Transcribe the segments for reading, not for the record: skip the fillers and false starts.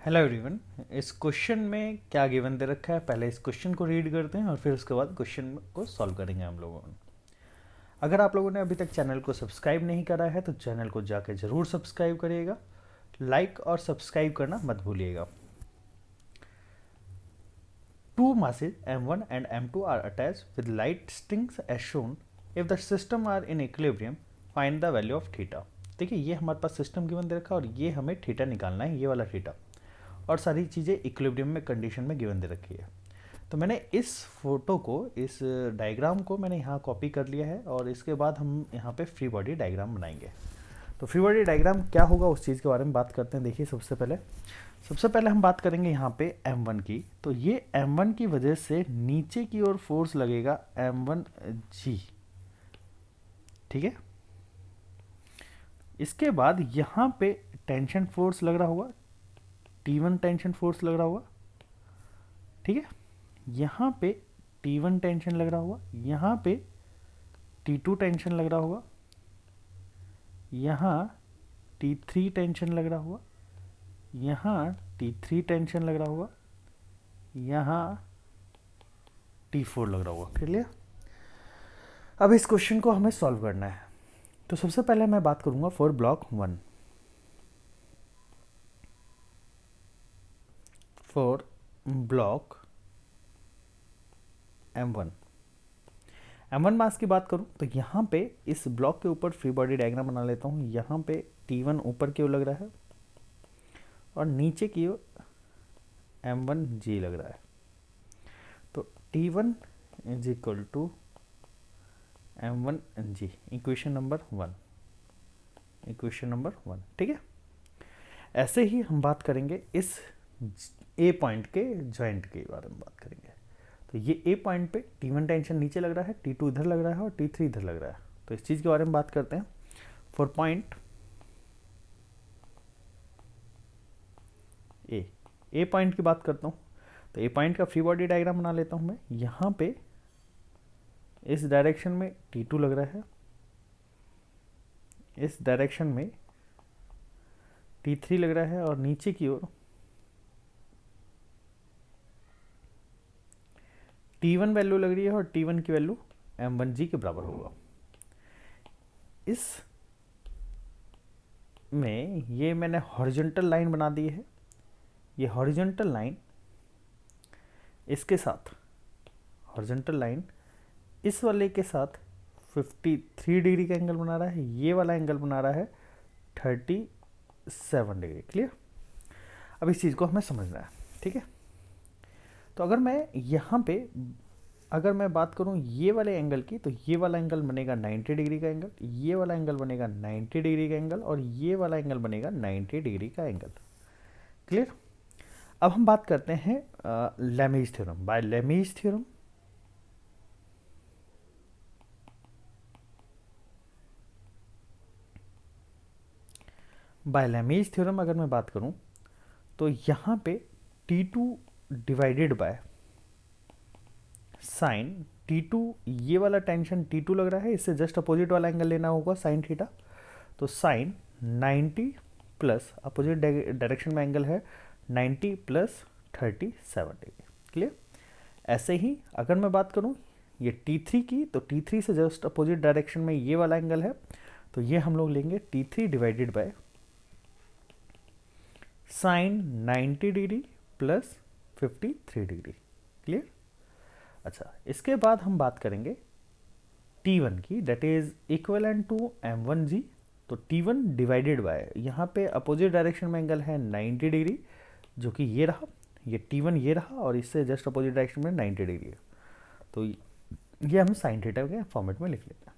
Hello everyone. इस question में क्या गिवन दे रखा है, पहले इस क्वेश्चन को रीड करते हैं और फिर उसके बाद क्वेश्चन को सॉल्व करेंगे हम लोगों ने। अगर आप लोगों ने अभी तक चैनल को सब्सक्राइब नहीं करा है तो चैनल को जाकर ज़रूर सब्सक्राइब करिएगा, लाइक और सब्सक्राइब करना मत भूलिएगा। Two masses m1 and m2 are attached with light strings as shown. If the system are in equilibrium, find the value of theta। देखिए ये हमारे पास सिस्टम गिवन दे रखा है और ये हमें थीटा निकालना है, ये वाला थीटा, और सारी चीज़ें इक्विलिब्रियम में कंडीशन में गिवन दे रखी है। तो मैंने इस फोटो को, इस डायग्राम को मैंने यहाँ कॉपी कर लिया है और इसके बाद हम यहाँ पे फ्री बॉडी डायग्राम बनाएंगे। तो फ्री बॉडी डायग्राम क्या होगा उस चीज़ के बारे में बात करते हैं। देखिए सबसे पहले हम बात करेंगे यहाँ पे m1 की। तो ये m1 की वजह से नीचे की ओर फोर्स लगेगा m1g, ठीक है। इसके बाद यहाँ पे टेंशन फोर्स लग रहा होगा, T1 टेंशन फोर्स लग रहा होगा, ठीक है। यहाँ पे T1 टेंशन लग रहा होगा, यहाँ पे T2 टेंशन लग रहा होगा, यहाँ T3 टेंशन लग रहा होगा, यहाँ T3 टेंशन लग रहा होगा, यहाँ T4 लग रहा होगा। क्लियर। अब इस क्वेश्चन को हमें सॉल्व करना है। तो सबसे पहले मैं बात करूंगा for block 1। For block M1 मास की बात करूं तो यहाँ पे इस ब्लॉक के ऊपर फ्री बॉडी डायग्राम बना लेता हूँ। यहाँ पे T1 ऊपर की ओर लग रहा है और नीचे की ओर M1G लग रहा है। तो T1 is equal to M1G, equation number 1, ठीक है। ऐसे ही हम बात करेंगे इस ए पॉइंट के जॉइंट के बारे में बात करेंगे। तो ये ए पॉइंट पे T1 टेंशन नीचे लग रहा है, T2 इधर लग रहा है और T3 इधर लग रहा है। तो इस चीज़ के बारे में बात करते हैं। फॉर पॉइंट ए पॉइंट की बात करता हूँ। तो ए पॉइंट का फ्री बॉडी डायग्राम बना लेता हूँ मैं। यहाँ पे इस डायरेक्शन में T2 लग रहा है, इस डायरेक्शन में T3 लग रहा है और नीचे की ओर T1 वैल्यू लग रही है और T1 की वैल्यू M1G के बराबर होगा। इस में ये मैंने हॉरिजॉन्टल लाइन बना दी है। ये हॉरिजॉन्टल लाइन इसके साथ, हॉरिजॉन्टल लाइन इस वाले के साथ 53 डिग्री का एंगल बना रहा है, ये वाला एंगल बना रहा है 37 डिग्री। क्लियर। अब इस चीज़ को हमें समझना है, ठीक है। तो अगर मैं यहाँ पे अगर मैं बात करूँ ये वाले एंगल की, तो ये वाला एंगल बनेगा 90 डिग्री का एंगल, ये वाला एंगल बनेगा 90 डिग्री का एंगल और ये वाला एंगल बनेगा 90 डिग्री का एंगल। क्लियर। अब हम बात करते हैं Lami's theorem. By Lami's theorem अगर मैं बात करूं तो यहाँ पे T2 divided by sine T2, ये वाला टेंशन T2 लग रहा है, इससे जस्ट अपोजिट वाला एंगल लेना होगा साइन थीटा। तो साइन 90 प्लस अपोजिट डायरेक्शन में एंगल है 90 प्लस 37 डिग्री। क्लियर। ऐसे ही अगर मैं बात करूं ये T3 की, तो T3 से जस्ट अपोजिट डायरेक्शन में ये वाला एंगल है, तो ये हम लोग लेंगे T3 divided by sine 90 degree plus 53 degree. Clear. अच्छा, इसके बाद हम बात करेंगे T1 की, that is equivalent to M1G। तो T1 डिवाइडेड बाय, यहाँ पे अपोजिट डायरेक्शन में एंगल है 90 डिग्री, जो कि ये रहा, ये T1 ये रहा और इससे जस्ट अपोजिट डायरेक्शन में 90 डिग्री है। तो ये हम साइन थीटा के फॉर्मेट में लिख लेते हैं।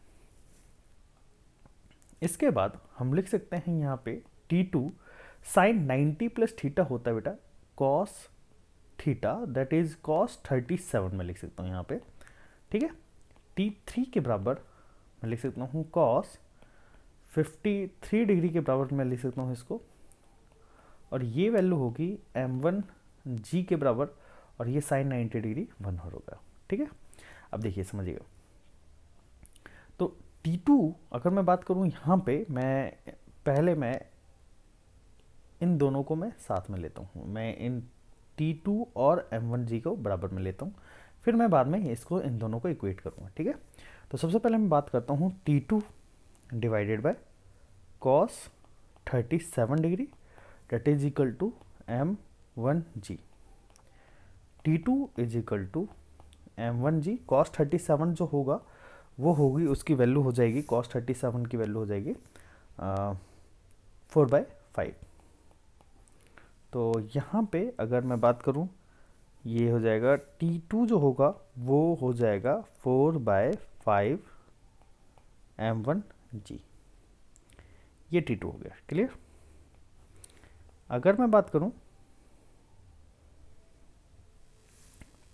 इसके बाद हम लिख सकते हैं यहाँ पे T2 साइन 90 प्लस थीटा होता है बेटा cos theta, that is cos 37 में लिख सकता हूँ यहाँ पे, ठीक है। T3 के बराबर मैं लिख सकता हूँ कॉस 53 डिग्री के बराबर मैं लिख सकता हूँ इसको, और ये वैल्यू होगी M1G के बराबर और ये साइन 90 डिग्री 1 होगा, ठीक है। अब देखिए समझिएगा। तो T2 अगर मैं बात करूँ यहाँ पे, मैं इन दोनों को मैं साथ में लेता हूँ, मैं इन T2 और M1G को बराबर में लेता हूँ, फिर मैं बाद में इसको इन दोनों को इक्वेट करूँगा, ठीक है। तो सबसे पहले मैं बात करता हूँ T2 divided by cos 37 degree that is equal to M1G। T2 is equal to M1G cos 37 जो होगा वो होगी, उसकी वैल्यू हो जाएगी, cos 37 की वैल्यू हो जाएगी 4/5। तो यहाँ पे अगर मैं बात करूँ, ये हो जाएगा T2 जो होगा वो हो जाएगा 4/5 M1G। ये T2 हो गया, क्लियर। अगर मैं बात करूँ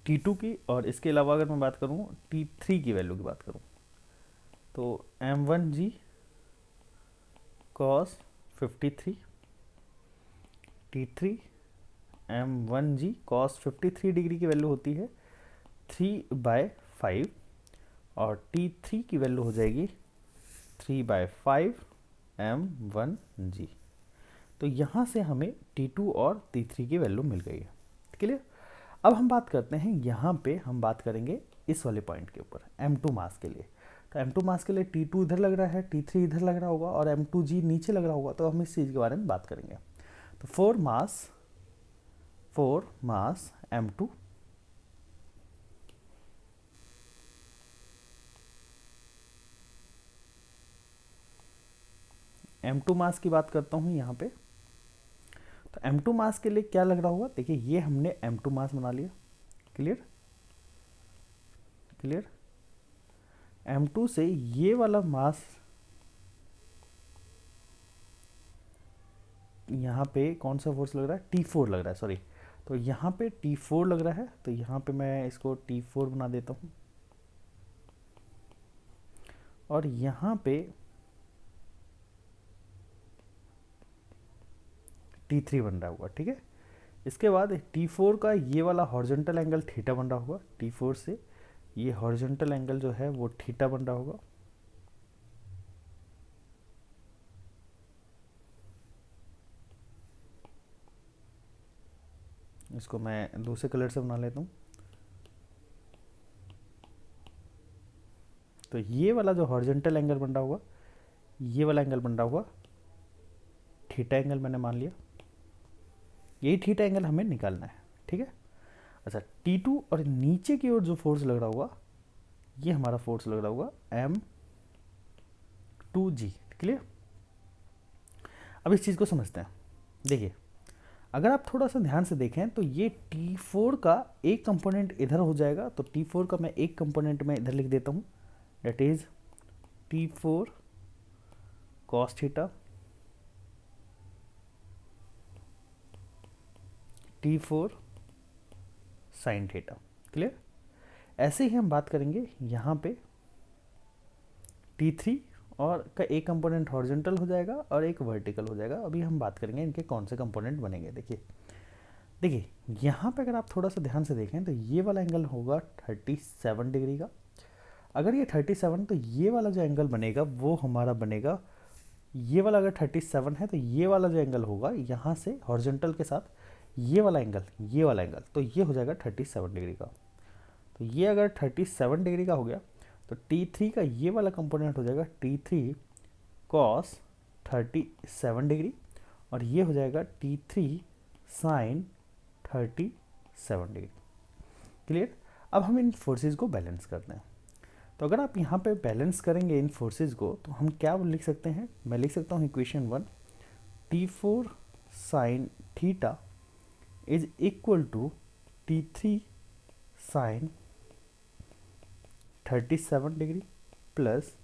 T2 की, और इसके अलावा अगर मैं बात करूँ T3 की वैल्यू की बात करूँ, तो M1G cos 53, T3 M1G cos 53 degree की वैल्यू होती है 3/5, और T3 की वैल्यू हो जाएगी 3/5 M1G। तो यहाँ से हमें T2 और T3 की वैल्यू मिल गई है, क्लियर। अब हम बात करते हैं, यहाँ पे हम बात करेंगे इस वाले पॉइंट के ऊपर M2 मास के लिए। तो M2 मास के लिए T2 इधर लग रहा है, T3 इधर लग रहा होगा और M2G नीचे लग रहा होगा, तो हम इस चीज़ के बारे में बात करेंगे। तो 4 मास M2 M2 मास की बात करता हूँ यहाँ पे। तो M2 मास के लिए क्या लग रहा होगा, देखिए ये हमने M2 मास बना लिया, क्लियर क्लियर। M2 से ये वाला मास यहाँ पे कौन सा फोर्स लग रहा है, T4 लग रहा है, सॉरी। तो यहाँ पे T4 लग रहा है, तो यहाँ पे मैं इसको T4 बना देता हूँ, और यहाँ पे T3 बन रहा होगा, ठीक है। इसके बाद T4 का ये वाला हॉरिजॉन्टल एंगल थीटा बन रहा होगा, T4 से ये हॉरिजॉन्टल एंगल जो है वो थीटा बन रहा होगा। इसको मैं दूसरे कलर से बना लेता हूँ। तो ये वाला जो हॉरिजॉन्टल एंगल बन रहा होगा, ये वाला एंगल बन रहा होगा थीटा एंगल, मैंने मान लिया। यही थीटा एंगल हमें निकालना है, ठीक है। अच्छा, T2 और नीचे की ओर जो फोर्स लग रहा होगा, ये हमारा फोर्स लग रहा होगा M2G, क्लियर। अब इस चीज़ को समझते हैं। देखिए, अगर आप थोड़ा सा ध्यान से देखें तो ये T4 का एक कंपोनेंट इधर हो जाएगा, तो T4 का मैं एक कंपोनेंट में इधर लिख देता हूँ, that is T4 cos theta, T4 sine theta, clear. ऐसे ही हम बात करेंगे यहाँ पे T3 और का एक कंपोनेंट हॉरिजॉन्टल हो जाएगा और एक वर्टिकल हो जाएगा। अभी हम बात करेंगे इनके कौन से कंपोनेंट बनेंगे। देखिए यहाँ पे अगर आप थोड़ा सा ध्यान से देखें तो ये वाला एंगल होगा 37 डिग्री का। अगर ये 37, तो ये वाला जो एंगल बनेगा वो हमारा बनेगा, ये वाला अगर 37 है तो ये वाला जो एंगल होगा यहाँ से हॉरिजॉन्टल के साथ ये वाला एंगल, तो ये हो जाएगा 37 डिग्री का। तो ये अगर 37 डिग्री का हो गया तो T3 का ये वाला कंपोनेंट हो जाएगा T3 cos 37 डिग्री, और ये हो जाएगा T3 sin 37 डिग्री, क्लियर। अब हम इन फोर्सेस को बैलेंस करते हैं। तो अगर आप यहाँ पे बैलेंस करेंगे इन फोर्सेस को, तो हम क्या लिख सकते हैं, मैं लिख सकता हूँ equation 1, T4 sin theta is equal to T3 sin 37 degree plus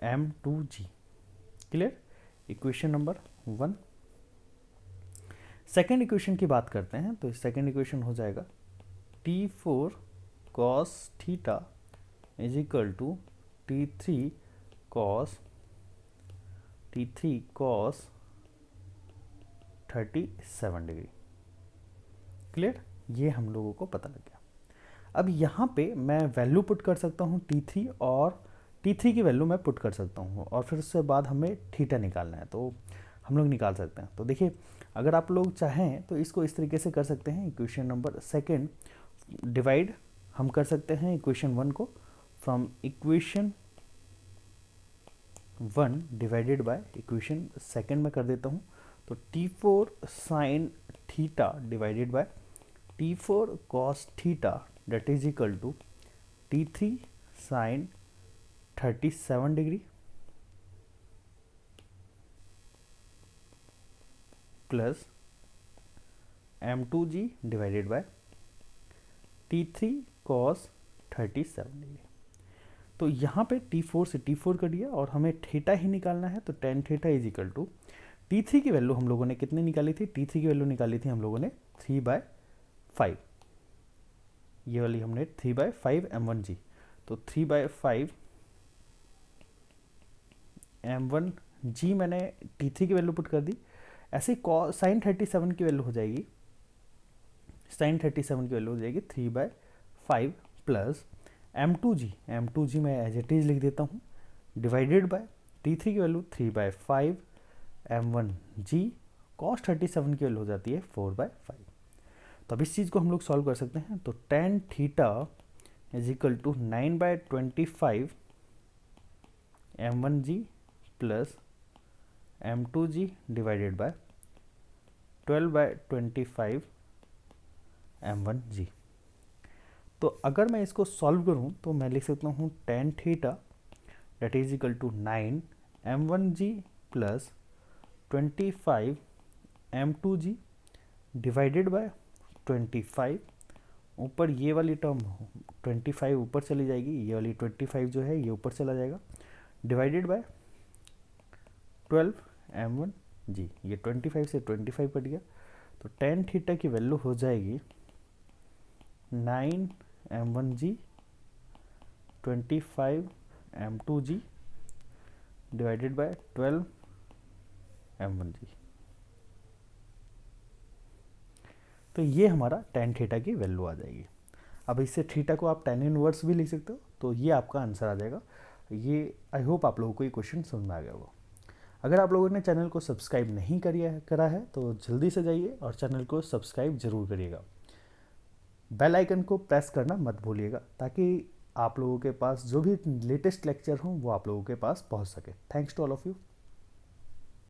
M2G, clear. Equation number 1। Second equation की बात करते हैं, तो सेकेंड इक्वेशन हो जाएगा T4 cos theta is equal to T3 cos 37 degree, clear. ये हम लोगों को पता लग गया। अब यहाँ पे मैं वैल्यू पुट कर सकता हूँ T3, और T3 की वैल्यू मैं पुट कर सकता हूँ, और फिर उसके बाद हमें थीटा निकालना है। तो हम लोग निकाल सकते हैं। तो देखिए अगर आप लोग चाहें तो इसको इस तरीके से कर सकते हैं, इक्वेशन नंबर सेकेंड डिवाइड हम कर सकते हैं इक्वेशन वन को, from equation one divided by equation second में कर देता हूँ। तो T4 sine theta divided by T4 cos theta that is equal to T3 sine 37 degree plus M2G divided by T3 cos 37 degree. तो यहाँ पे T4 से T4 कट गया और हमें थीटा ही निकालना है, तो tan theta is equal to T3 की वैल्यू हम लोगों ने कितनी निकाली थी, T3 की वैल्यू निकाली थी हम लोगों ने 3/5, ये वाली हमने 3/5 M1G, तो 3/5 M1G मैंने T3 की वैल्यू पुट कर दी। ऐसे साइन 37 की वैल्यू हो जाएगी, साइन 37 की वैल्यू हो जाएगी 3/5 प्लस M2G मैं एज इट इज लिख देता हूँ, डिवाइडेड बाय T3 की वैल्यू 3/5 M1G कॉस 37 की वैल्यू हो जाती है 4/5। तो अब इस चीज़ को हम लोग सॉल्व कर सकते हैं। तो tan theta is equal to 9/25 M1G plus M2G divided by 12/25 M1G। तो अगर मैं इसको सॉल्व करूं तो मैं लिख सकता हूं tan theta that is equal to 9 M1G plus 25 M2G divided by 25, ऊपर ये वाली टर्म 25 ऊपर चली जाएगी, ये वाली 25 जो है ये ऊपर चला जाएगा, डिवाइडेड बाय 12 M1G, ये 25 से 25 कट गया। तो टेन थीटा की वैल्यू हो जाएगी 9 M1G 25 M2G divided bye 12 M1G। तो ये हमारा टेन थीटा की वैल्यू आ जाएगी। अब इससे थीटा को आप टेन इनवर्स भी लिख सकते हो, तो ये आपका आंसर आ जाएगा। ये आई होप आप लोगों को ये क्वेश्चन समझ में आ गया होगा। अगर आप लोगों ने चैनल को सब्सक्राइब नहीं करा है तो जल्दी से जाइए और चैनल को सब्सक्राइब जरूर करिएगा। बेल आइकन को प्रेस करना मत भूलिएगा, ताकि आप लोगों के पास जो भी लेटेस्ट लेक्चर हों वो आप लोगों के पास पहुंच सके। Thanks to all of you.